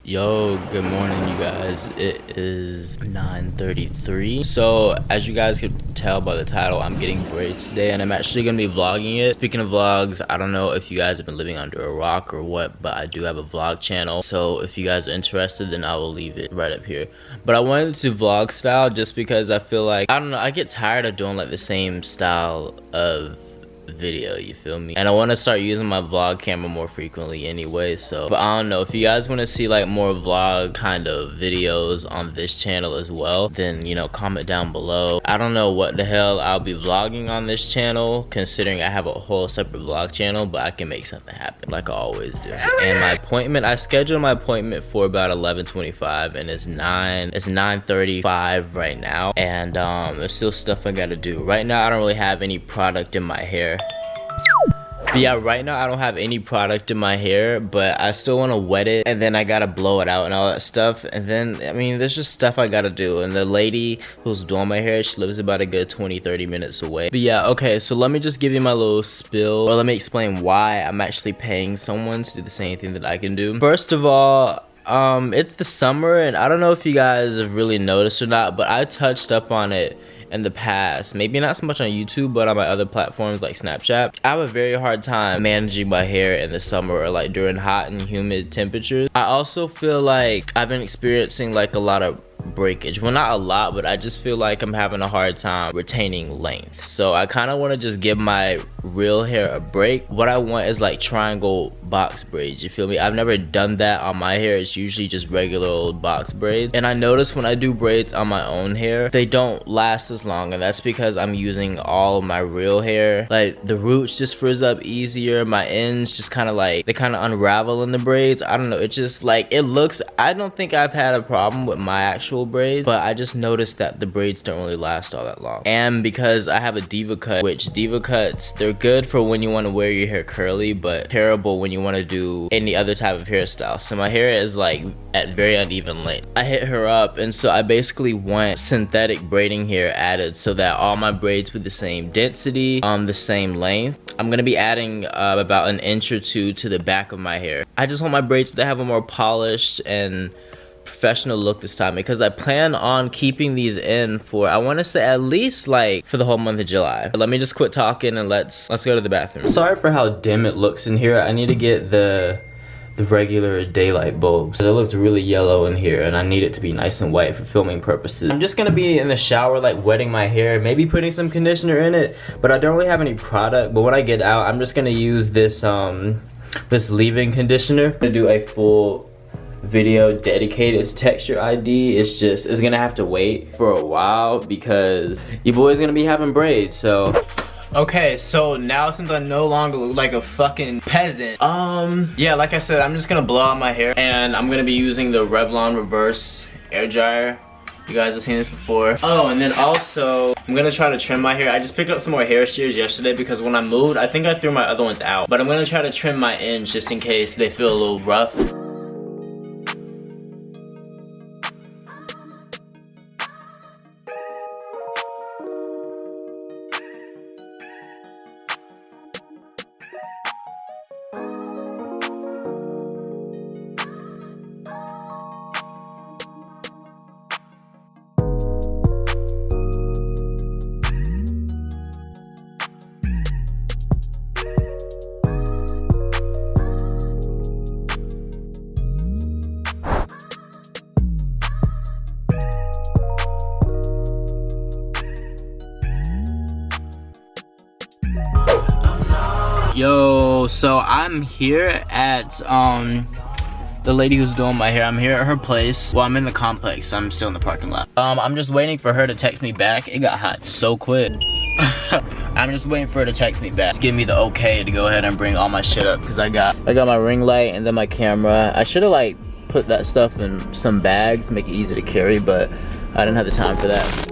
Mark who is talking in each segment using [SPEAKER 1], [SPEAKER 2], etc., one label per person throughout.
[SPEAKER 1] Yo, good morning you guys. It is 9:33. So as you guys could tell by the title, I'm getting braids today and I'm actually gonna be vlogging it. Speaking of vlogs, I don't know if you guys have been living under a rock or what, but I do have a vlog channel. So if you guys are interested, then I will leave it right up here. But I wanted to vlog style just because I feel like, I don't know, I get tired of doing like the same style of video, you feel me? And I want to start using my vlog camera more frequently anyway, so but I don't know, if you guys want to see like more vlog kind of videos on this channel as well, then you know, comment down below. I don't know what the hell I'll be vlogging on this channel, considering I have a whole separate vlog channel, but I can make something happen like I always do. And my appointment, I scheduled my appointment for about 11:25 and it's 9:35 right now, and there's still stuff I gotta do. Right now I don't really have any product in my hair. But yeah, right now I don't have any product in my hair, but I still want to wet it and then I gotta blow it out and all that stuff. And then, I mean, there's just stuff I gotta do. And the lady who's doing my hair, she lives about a good 20-30 minutes away. But yeah, okay, so let me just give you my little spill, or let me explain why I'm actually paying someone to do the same thing that I can do. First of all, it's the summer and I don't know if you guys have really noticed or not, but I touched up on it in the past, maybe not so much on YouTube, but on my other platforms like Snapchat. I have a very hard time managing my hair in the summer or like during hot and humid temperatures. I also feel like I've been experiencing like a lot of breakage. Well, not a lot, but I just feel like I'm having a hard time retaining length. So I kind of want to just give my real hair a break. What I want is like triangle box braids, you feel me? I've never done that on my hair. It's usually just regular old box braids. And I notice when I do braids on my own hair, they don't last as long, and that's because I'm using all of my real hair. Like the roots just frizz up easier, my ends just kind of like, they kind of unravel in the braids. I don't know, it just like, it looks, I don't think I've had a problem with my actual braids, but I just noticed that the braids don't really last all that long. And because I have a diva cut, which diva cuts, they're good for when you want to wear your hair curly, but terrible when you want to do any other type of hairstyle. So my hair is like at very uneven length. I hit her up, and so I basically want synthetic braiding hair added so that all my braids with the same density, the same length. I'm gonna be adding about an inch or two to the back of my hair. I just want my braids to have a more polished and professional look this time, because I plan on keeping these in for, I want to say, at least like for the whole month of July. But let me just quit talking and let's go to the bathroom. Sorry for how dim it looks in here. I need to get the regular daylight bulbs. It looks really yellow in here and I need it to be nice and white for filming purposes. I'm just gonna be in the shower like wetting my hair, maybe putting some conditioner in it, but I don't really have any product. But when I get out, I'm just gonna use this this leave-in conditioner. I'm gonna do a full video dedicated to texture ID. It's gonna have to wait for a while because your boy's gonna be having braids. So okay, so now since I no longer look like a fucking peasant, yeah, like I said, I'm just gonna blow out my hair and I'm gonna be using the Revlon reverse air dryer. You guys have seen this before. Oh, and then also I'm gonna try to trim my hair. I just picked up some more hair shears yesterday because when I moved, I think I threw my other ones out, but I'm gonna try to trim my ends just in case they feel a little rough. Yo, so I'm here at the lady who's doing my hair. I'm here at her place. Well, I'm in the complex. I'm still in the parking lot. I'm just waiting for her to text me back. It got hot so quick. I'm just waiting for her to text me back. Give me the okay to go ahead and bring all my shit up, because I got my ring light and then my camera. I should have like put that stuff in some bags to make it easy to carry, but I didn't have the time for that.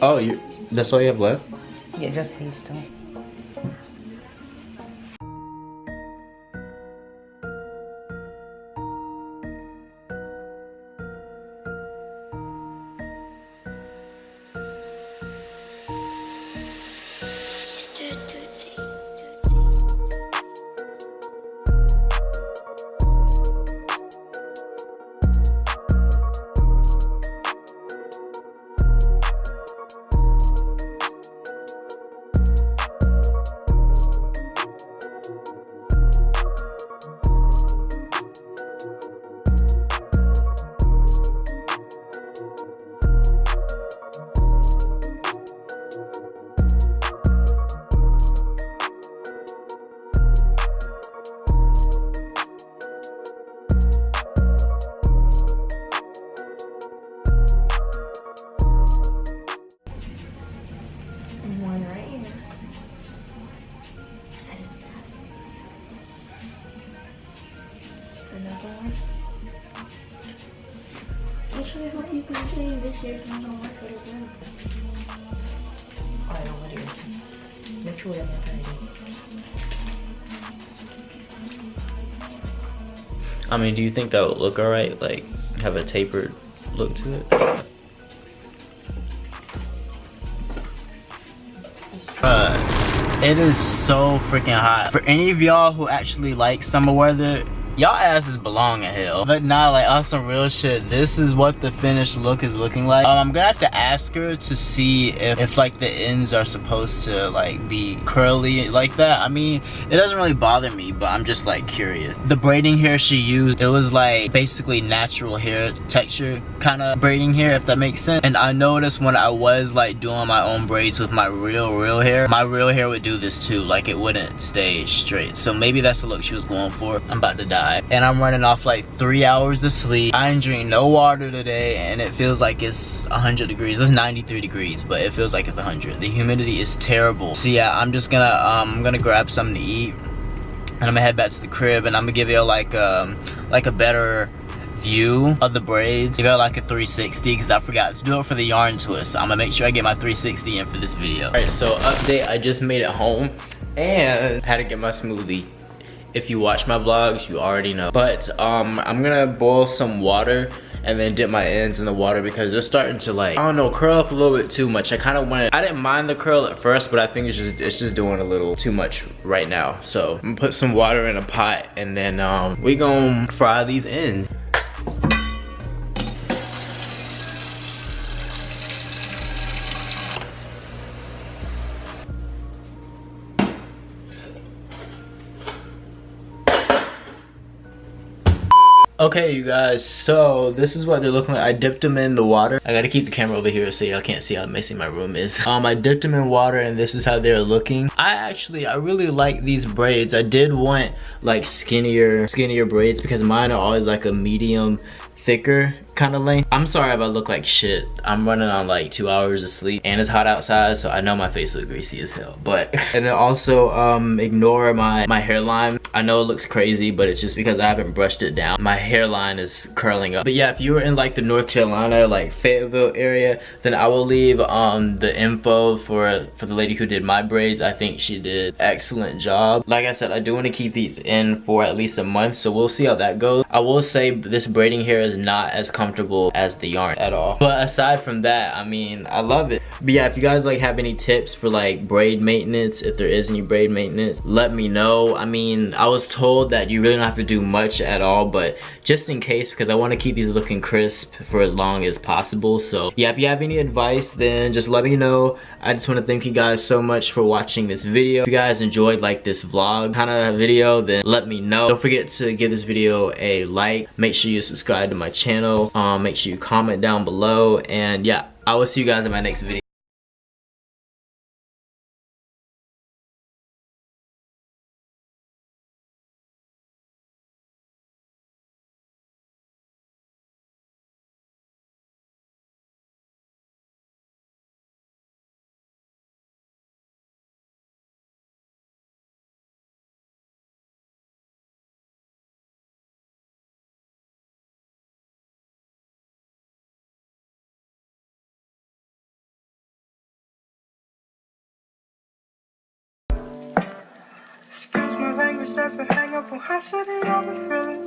[SPEAKER 1] Oh, that's all you have left?
[SPEAKER 2] Yeah, just these two.
[SPEAKER 3] One right here. Another one. Actually, I hope you can say this year's not gonna work really good.
[SPEAKER 2] I know what it is. Make sure that
[SPEAKER 1] I mean, do you think that would look alright? Like, have a tapered look to it? It is so freaking hot. For any of y'all who actually like summer weather, y'all asses belong in hell. But nah, like on some real shit, this is what the finished look is looking like. I'm gonna have to ask her to see if like the ends are supposed to like be curly like that. I mean, it doesn't really bother me, but I'm just like curious. The braiding hair she used, it was like basically natural hair texture kind of braiding hair, if that makes sense. And I noticed when I was like doing my own braids with my real hair, my real hair would do this too. Like it wouldn't stay straight. So maybe that's the look she was going for. I'm about to die. And I'm running off like 3 hours of sleep. I ain't drink no water today, and it feels like it's 100 degrees. It's 93 degrees, but it feels like it's 100. The humidity is terrible. So yeah, I'm just gonna I'm gonna grab something to eat, and I'm gonna head back to the crib, and I'm gonna give you like a better view of the braids. Give it like a 360 because I forgot to do it for the yarn twist. So I'm gonna make sure I get my 360 in for this video. All right, so update, I just made it home and had to get my smoothie. If you watch my vlogs, you already know. But I'm gonna boil some water and then dip my ends in the water because they're starting to like, I don't know, curl up a little bit too much. I didn't mind the curl at first, but I think it's just doing a little too much right now. So I'm gonna put some water in a pot and then we gonna fry these ends. Okay, you guys, so this is what they're looking like. I dipped them in the water. I gotta keep the camera over here so y'all can't see how messy my room is. I dipped them in water and this is how they're looking. I really like these braids. I did want like skinnier braids because mine are always like a medium thicker kind of length. I'm sorry if I look like shit. I'm running on like 2 hours of sleep and it's hot outside, so I know my face looks greasy as hell. But and then also ignore my hairline. I know it looks crazy, but it's just because I haven't brushed it down. My hairline is curling up. But yeah, if you were in like the North Carolina, like Fayetteville area, then I will leave the info for the lady who did my braids. I think she did an excellent job. Like I said, I do want to keep these in for at least a month, so we'll see how that goes. I will say this braiding hair is not as comfortable as the yarn at all. But aside from that, I mean, I love it. But yeah, if you guys like have any tips for like braid maintenance, if there is any braid maintenance, let me know. I mean, I was told that you really don't have to do much at all, but just in case, because I want to keep these looking crisp for as long as possible. So yeah, if you have any advice, then just let me know. I just want to thank you guys so much for watching this video. If you guys enjoyed like this vlog kind of video, then let me know. Don't forget to give this video a like. Make sure you subscribe to my channel. Make sure you comment down below, and yeah, I will see you guys in my next video.
[SPEAKER 4] There's a hang up on high city, I've been feeling